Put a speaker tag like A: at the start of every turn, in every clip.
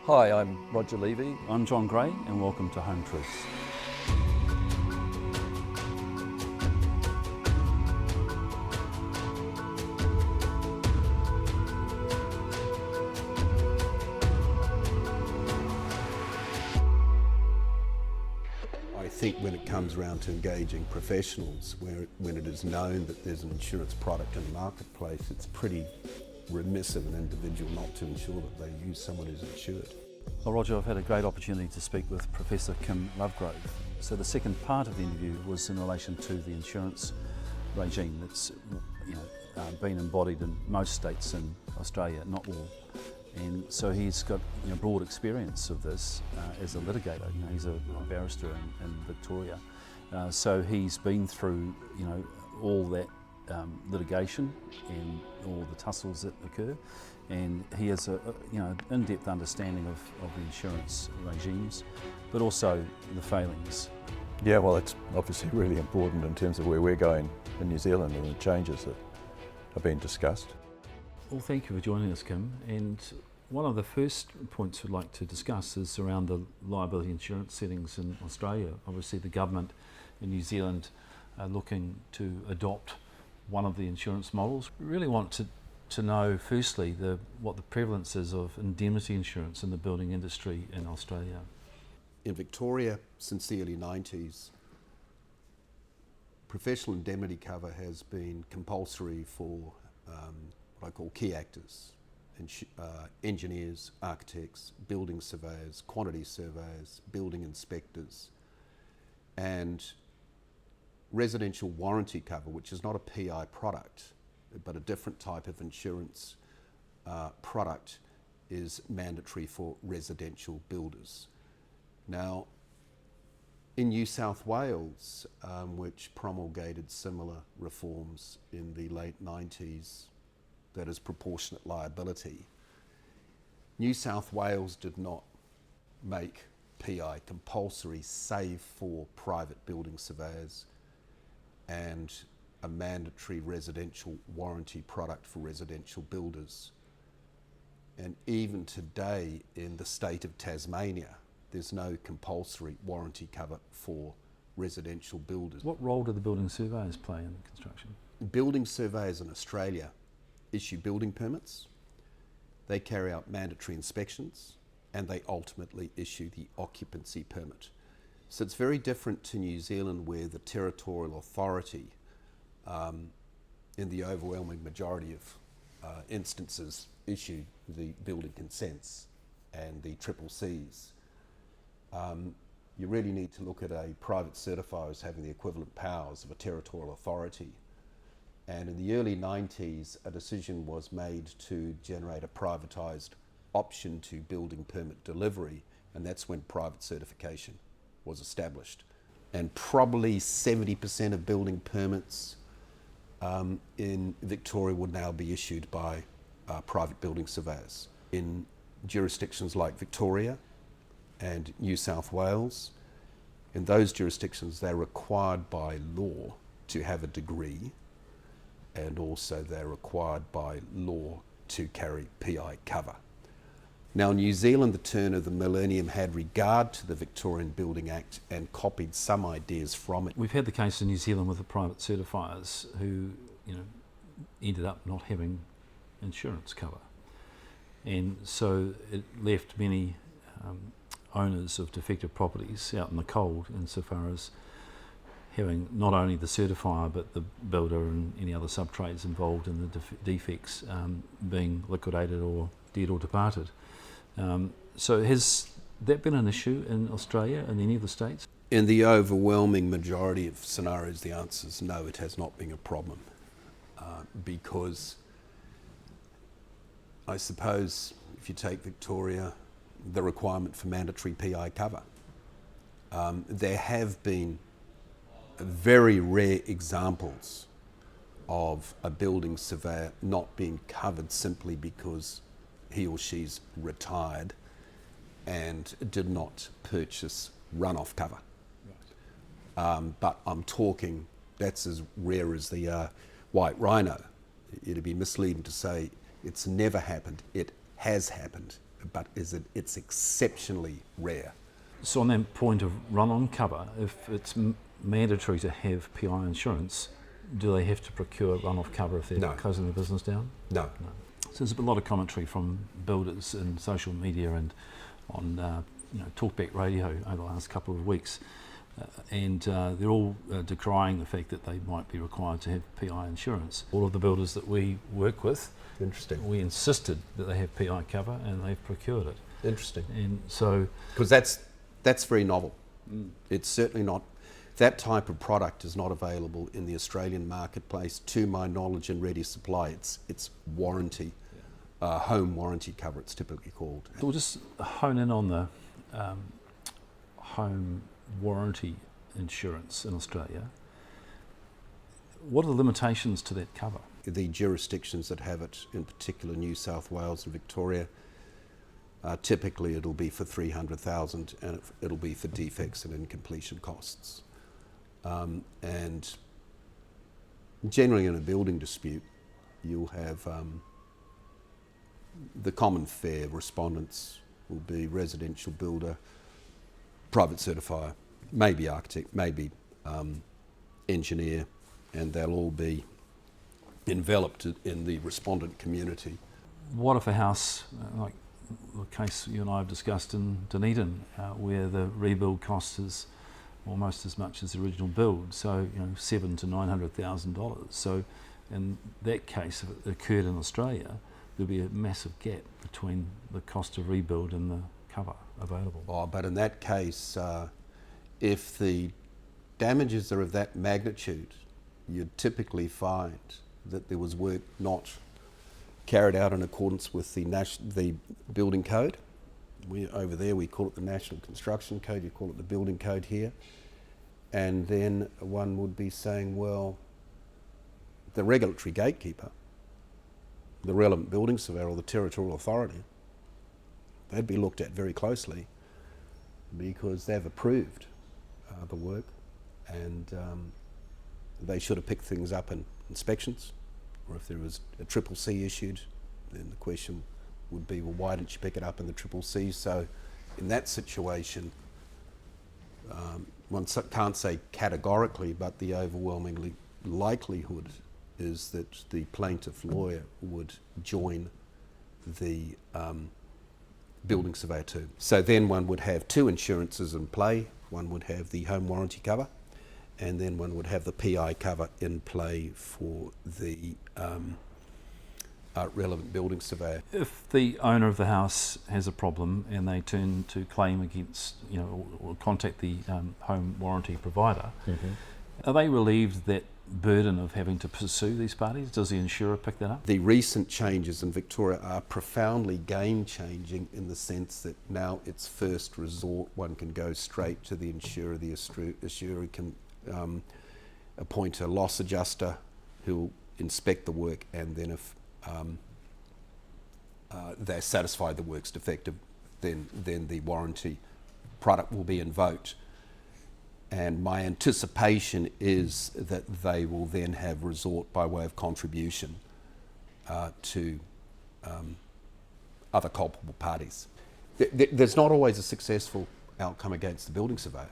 A: Hi, I'm Roger Levy.
B: I'm John Gray and welcome to Home Truths.
C: I think when it comes around to engaging professionals, when it is known that there's an insurance product in the marketplace, it's pretty remiss of an individual not to ensure that they use someone who's insured.
B: Well, Roger, I've had a great opportunity to speak with Professor Kim Lovegrove. So the second part of the interview was in relation to the insurance regime that's been embodied in most states in Australia, not all. And so he's got broad experience of this as a litigator. He's a barrister in Victoria. So he's been through all that litigation and all the tussles that occur, and he has a in-depth understanding of the insurance regimes, but also the failings.
A: Yeah, well, it's obviously really important in terms of where we're going in New Zealand and the changes that are being discussed.
B: Well, thank you for joining us, Kim. And one of the first points we'd like to discuss is around the liability insurance settings in Australia. Obviously, the government in New Zealand are looking to adopt one of the insurance models. We really want to know, firstly, what the prevalence is of indemnity insurance in the building industry in Australia.
C: In Victoria, since the early 90s, professional indemnity cover has been compulsory for what I call key actors, engineers, architects, building surveyors, quantity surveyors, building inspectors, and residential warranty cover, which is not a PI product, but a different type of insurance product, is mandatory for residential builders. Now, in New South Wales, which promulgated similar reforms in the late 90s, that is proportionate liability, New South Wales did not make PI compulsory save for private building surveyors and a mandatory residential warranty product for residential builders. And even today in the state of Tasmania, there's no compulsory warranty cover for residential builders.
B: What role do the building surveyors play in construction?
C: Building surveyors in Australia issue building permits, they carry out mandatory inspections, and they ultimately issue the occupancy permit. So it's very different to New Zealand, where the territorial authority, in the overwhelming majority of instances, issue the building consents and the triple Cs. You really need to look at a private certifier as having the equivalent powers of a territorial authority. And in the early 90s, a decision was made to generate a privatised option to building permit delivery, and that's when private certification was established. And probably 70% of building permits in Victoria would now be issued by private building surveyors. In jurisdictions like Victoria and New South Wales, in those jurisdictions they're required by law to have a degree, and also they're required by law to carry PI cover. Now, New Zealand, the turn of the millennium, had regard to the Victorian Building Act and copied some ideas from it.
B: We've had the case in New Zealand with the private certifiers who ended up not having insurance cover. And so it left many owners of defective properties out in the cold, insofar as having not only the certifier but the builder and any other sub-trades involved in the defects being liquidated or dead or departed. So has that been an issue in Australia and any of the states?
C: In the overwhelming majority of scenarios, the answer is no, it has not been a problem. Because I suppose if you take Victoria, the requirement for mandatory PI cover, there have been very rare examples of a building surveyor not being covered simply because he or she's retired and did not purchase runoff cover. Right. But I'm talking, that's as rare as the white rhino. It'd be misleading to say it's never happened. It has happened but it's exceptionally rare.
B: So on that point of run-on cover, if it's mandatory to have PI insurance, do they have to procure run-off cover if they're
C: No.
B: closing their business down?
C: No.
B: So there's a lot of commentary from builders in social media and on talkback radio over the last couple of weeks, and they're all decrying the fact that they might be required to have PI insurance. All of the builders that we work with,
C: Interesting.
B: we insisted that they have PI cover, and they've procured it.
C: Interesting.
B: And so,
C: Because that's very novel. It's certainly not. That type of product is not available in the Australian marketplace, to my knowledge, and ready supply. It's warranty, home warranty cover. It's typically called.
B: we'll just hone in on the home warranty insurance in Australia. What are the limitations to that cover?
C: The jurisdictions that have it, in particular New South Wales and Victoria, typically it'll be for 300,000, and it'll be for defects and incompletion costs. And generally in a building dispute, you'll have the common fare respondents will be residential builder, private certifier, maybe architect, maybe engineer, and they'll all be enveloped in the respondent community.
B: What if a house, like the case you and I have discussed in Dunedin, where the rebuild cost is almost as much as the original build, so $700,000 to $900,000. So in that case, if it occurred in Australia, there'd be a massive gap between the cost of rebuild and the cover available.
C: Oh, but in that case, if the damages are of that magnitude, you'd typically find that there was work not carried out in accordance with the building code. Over there we call it the National Construction Code, you call it the building code here. And then one would be saying, well, the regulatory gatekeeper, the relevant building surveyor or the territorial authority, they'd be looked at very closely because they've approved the work, and they should have picked things up in inspections, or if there was a triple C issued, then the question would be, well, why didn't you pick it up in the triple C? So in that situation, one can't say categorically, but the overwhelming likelihood is that the plaintiff lawyer would join the building surveyor too. So then one would have two insurances in play. One would have the home warranty cover, and then one would have the PI cover in play for the relevant building surveyor.
B: If the owner of the house has a problem and they turn to claim against, or contact the home warranty provider, are they relieved that burden of having to pursue these parties? Does the insurer pick that up?
C: The recent changes in Victoria are profoundly game-changing in the sense that now it's first resort. One can go straight to the insurer. The insurer can appoint a loss adjuster who'll inspect the work, and then if they're satisfied the work's defective, then the warranty product will be invoked. And my anticipation is that they will then have resort by way of contribution to other culpable parties. There's not always a successful outcome against the building surveyor,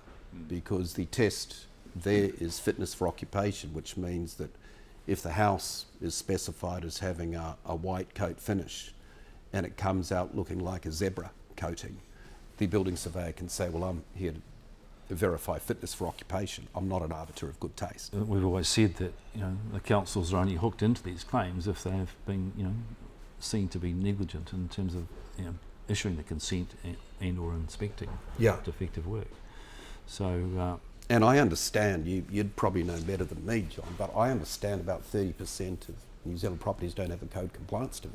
C: because the test there is fitness for occupation, which means that if the house is specified as having a white coat finish and it comes out looking like a zebra coating, the building surveyor can say, well, I'm here to verify fitness for occupation. I'm not an arbiter of good taste.
B: We've always said that the councils are only hooked into these claims if they have been seen to be negligent in terms of issuing the consent and or inspecting defective work. So
C: and I understand, you'd probably know better than me, John, but I understand about 30% of New Zealand properties don't have a code compliance to it.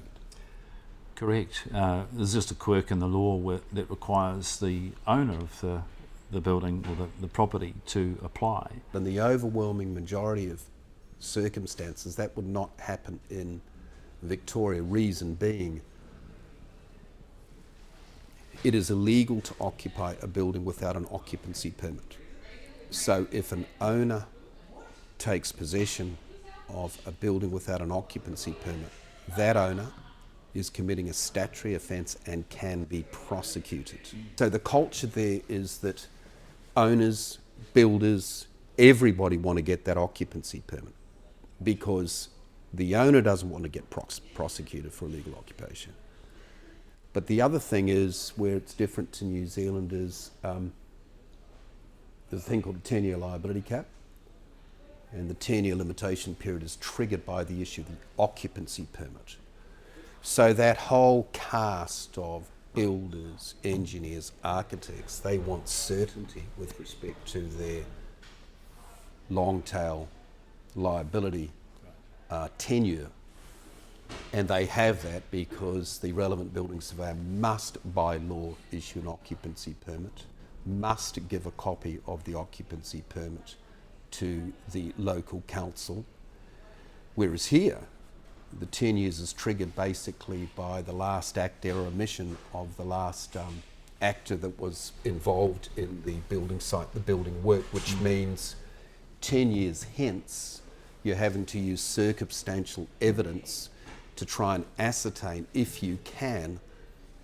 B: Correct. There's just a quirk in the law that requires the owner of the building or the property to apply.
C: In the overwhelming majority of circumstances, that would not happen in Victoria, reason being it is illegal to occupy a building without an occupancy permit. So if an owner takes possession of a building without an occupancy permit, that owner is committing a statutory offence and can be prosecuted. So the culture there is that owners, builders, everybody want to get that occupancy permit because the owner doesn't want to get prosecuted for illegal occupation. But the other thing is, where it's different to New Zealand, is there's a thing called a 10-year liability cap, and the 10-year limitation period is triggered by the issue of the occupancy permit. So that whole cast of builders, engineers, architects, they want certainty with respect to their long tail liability tenure. And they have that because the relevant building surveyor must, by law, issue an occupancy permit, must give a copy of the occupancy permit to the local council. Whereas here, the 10 years is triggered basically by the last act or omission of the last actor that was involved in the building site, the building work, which means 10 years hence, you're having to use circumstantial evidence to try and ascertain, if you can,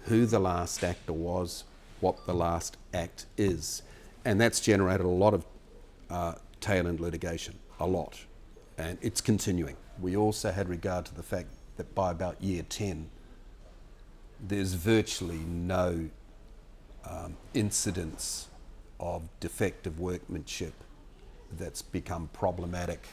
C: who the last actor was, what the last act is. And that's generated a lot of tail end litigation, a lot. And it's continuing. We also had regard to the fact that by about year 10, there's virtually no incidents of defective workmanship that's become problematic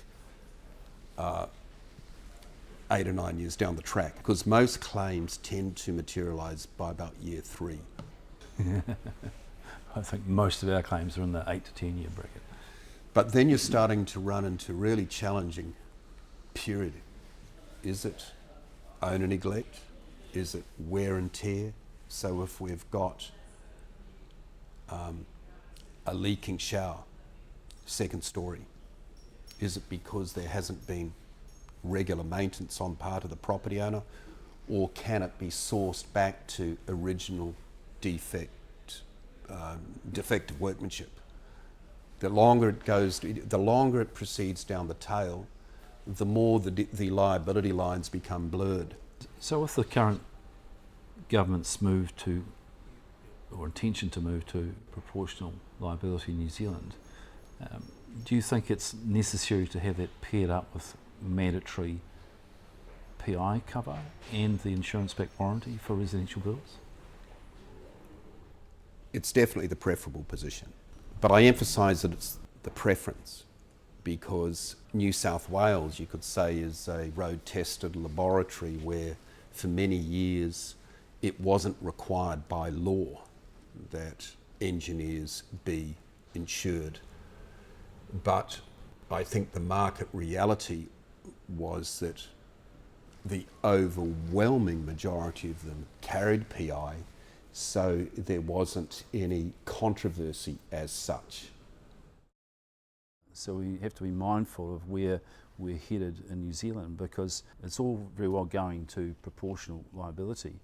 C: 8 or 9 years down the track, because most claims tend to materialise by about year 3.
B: I think most of our claims are in the 8 to 10 year bracket.
C: But then you're starting to run into really challenging period. Is it owner neglect? Is it wear and tear? So if we've got a leaking shower, second story, is it because there hasn't been regular maintenance on part of the property owner, or can it be sourced back to original defective workmanship? The longer it proceeds down the tail, the more the liability lines become blurred.
B: So with the current government's move to, or intention to move to proportional liability in New Zealand, do you think it's necessary to have that paired up with mandatory PI cover and the insurance-backed warranty for residential builds?
C: It's definitely the preferable position. But I emphasise that it's the preference, because New South Wales, you could say, is a road-tested laboratory where for many years it wasn't required by law that engineers be insured. But I think the market reality was that the overwhelming majority of them carried PI, so there wasn't any controversy as such.
B: So we have to be mindful of where we're headed in New Zealand, because it's all very well going to proportional liability,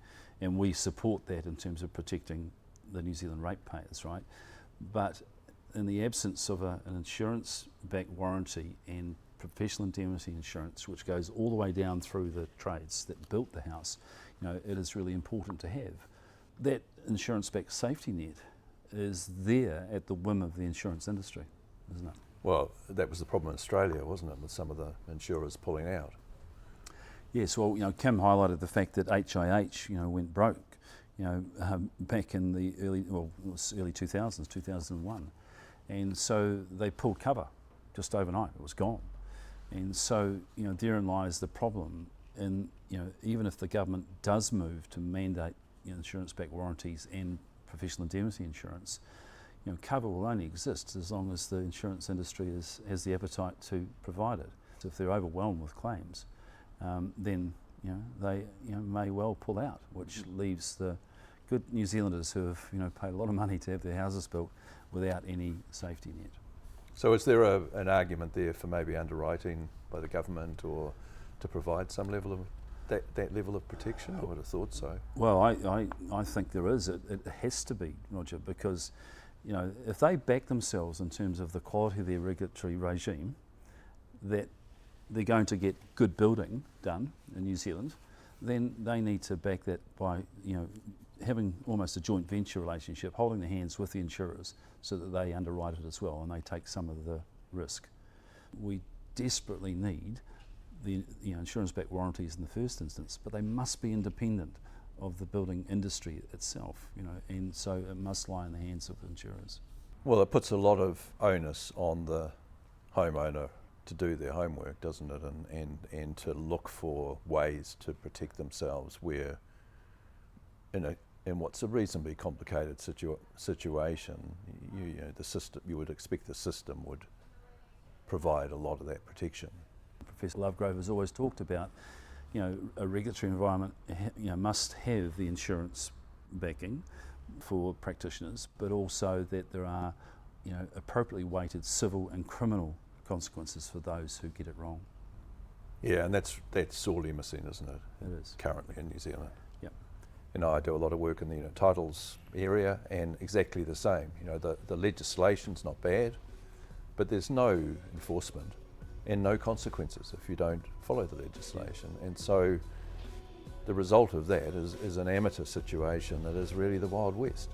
B: and we support that in terms of protecting the New Zealand ratepayers, right? But in the absence of an insurance-backed warranty and professional indemnity insurance, which goes all the way down through the trades that built the house, it is really important to have. That insurance-backed safety net is there at the whim of the insurance industry, isn't it?
A: Well, that was the problem in Australia, wasn't it, with some of the insurers pulling out?
B: Yes, well, Kim highlighted the fact that HIH, went broke, back in the early 2000s, 2001. And so they pulled cover just overnight, it was gone. And so, therein lies the problem. And, even if the government does move to mandate insurance-backed warranties and professional indemnity insurance, cover will only exist as long as the insurance industry has the appetite to provide it. So if they're overwhelmed with claims, then they may well pull out, which leaves the good New Zealanders who have paid a lot of money to have their houses built without any safety net.
A: So is there an argument there for maybe underwriting by the government, or to provide some level of that level of protection? I would have thought so.
B: Well, I think there is. It has to be, Roger, because if they back themselves in terms of the quality of their regulatory regime, that they're going to get good building done in New Zealand, then they need to back that by, having almost a joint venture relationship, holding their hands with the insurers so that they underwrite it as well and they take some of the risk. We desperately need the insurance-backed warranties in the first instance, but they must be independent of the building industry itself, and so it must lie in the hands of insurers.
A: Well, it puts a lot of onus on the homeowner to do their homework, doesn't it, and to look for ways to protect themselves where, in what's a reasonably complicated situation, the system, you would expect the system would provide a lot of that protection.
B: Professor Lovegrove has always talked about, a regulatory environment, must have the insurance backing for practitioners, but also that there are, appropriately weighted civil and criminal consequences for those who get it wrong.
A: Yeah, and that's sorely missing, isn't it?
B: It is.
A: Currently in New Zealand.
B: Yep.
A: I do a lot of work in the titles area, and exactly the same. The legislation's not bad, but there's no enforcement and no consequences if you don't follow the legislation. And so the result of that is an amateur situation that is really the Wild West.